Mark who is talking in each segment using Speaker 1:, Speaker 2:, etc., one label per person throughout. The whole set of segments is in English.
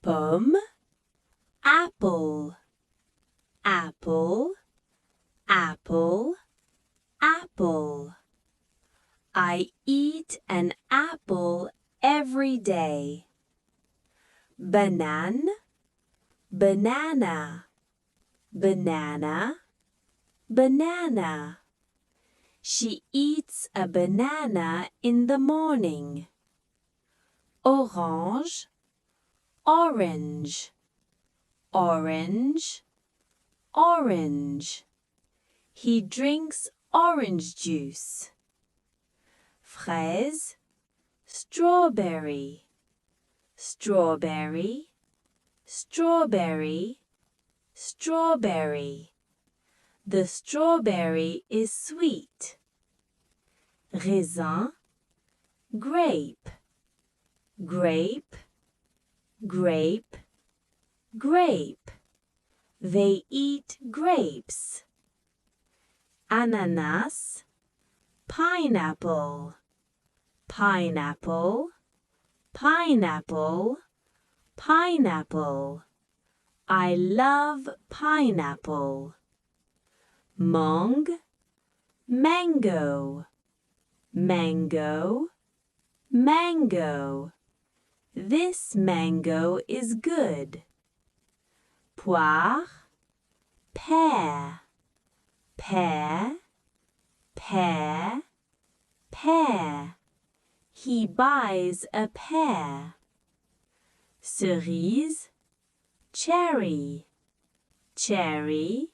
Speaker 1: pomme, apple, apple, apple, apple. I eat an apple every day. Banana, banana, banana, banana. She eats a banana in the morning. Orange, orange, orange, orange. He drinks orange juice. Fraise, strawberry, strawberry, strawberry, strawberry. The strawberry is sweet. Raisin, grape, grape, grape, grape. They eat grapes. Ananas, pineapple, pineapple, pineapple, pineapple. I love pineapple. Mango, mango, mango, mango. This mango is good. Poire, pear, pear, pear, pear. He buys a pear. Cerise, cherry, cherry,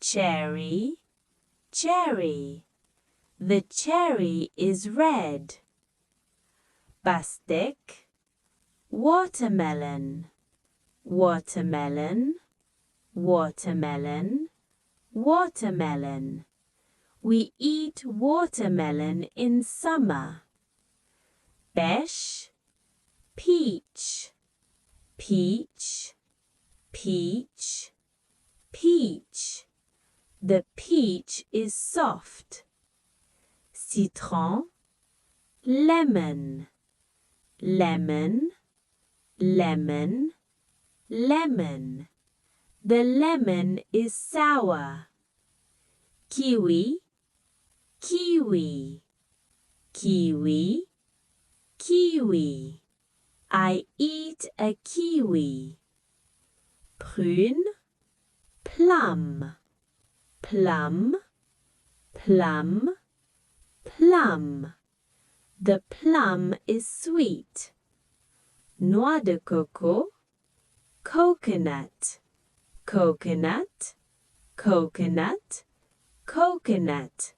Speaker 1: cherry, cherry. The cherry is red. Pastèque, watermelon, watermelon, watermelon, watermelon. We eat watermelon in summer. Pêche, peach, peach, peach, peach. The peach is soft. Citron, lemon, lemon, lemon, lemon. The lemon is sour. Kiwi, kiwi, kiwi, kiwi. I eat a kiwi. Prune, plum, plum, plum, plum. The plum is sweet. Noix de coco, coconut, coconut, coconut, coconut.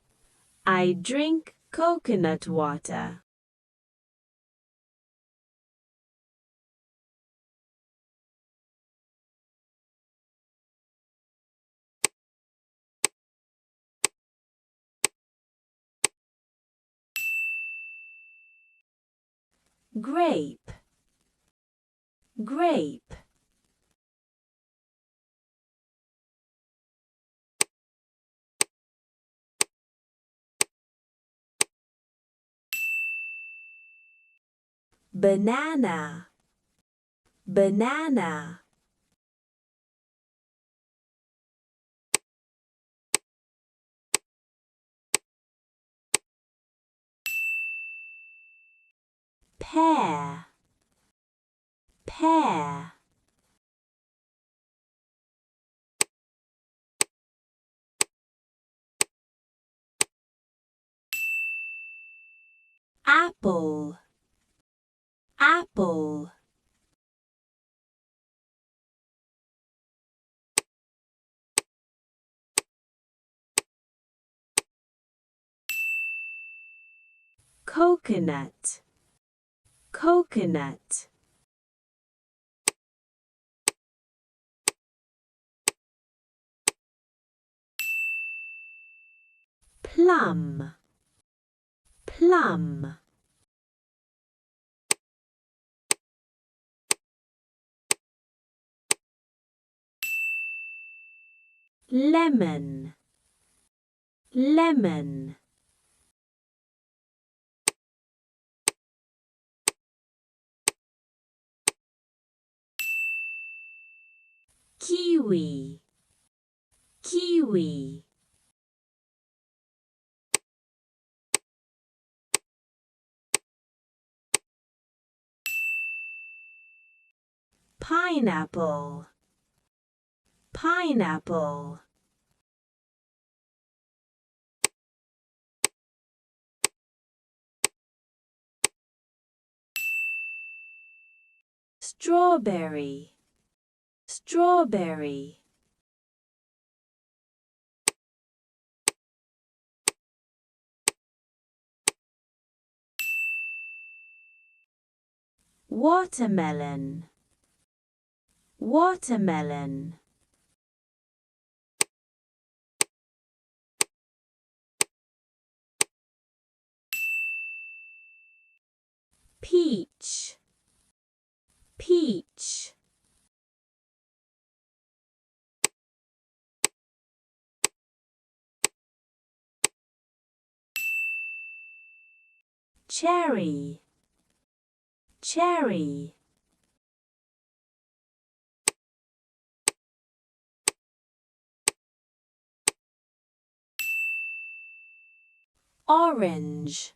Speaker 1: I drink coconut water. Grape, grape. Banana, banana. Pear, pear. Apple, apple. Coconut, coconut. Plum, plum. Lemon, lemon. kiwi, kiwi. Pineapple, pineapple. Strawberry, strawberry. Watermelon, watermelon. Peach, peach. Cherry, cherry. Orange,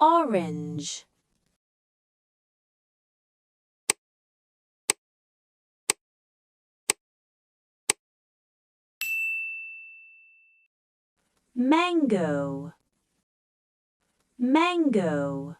Speaker 1: orange. Mango, mango.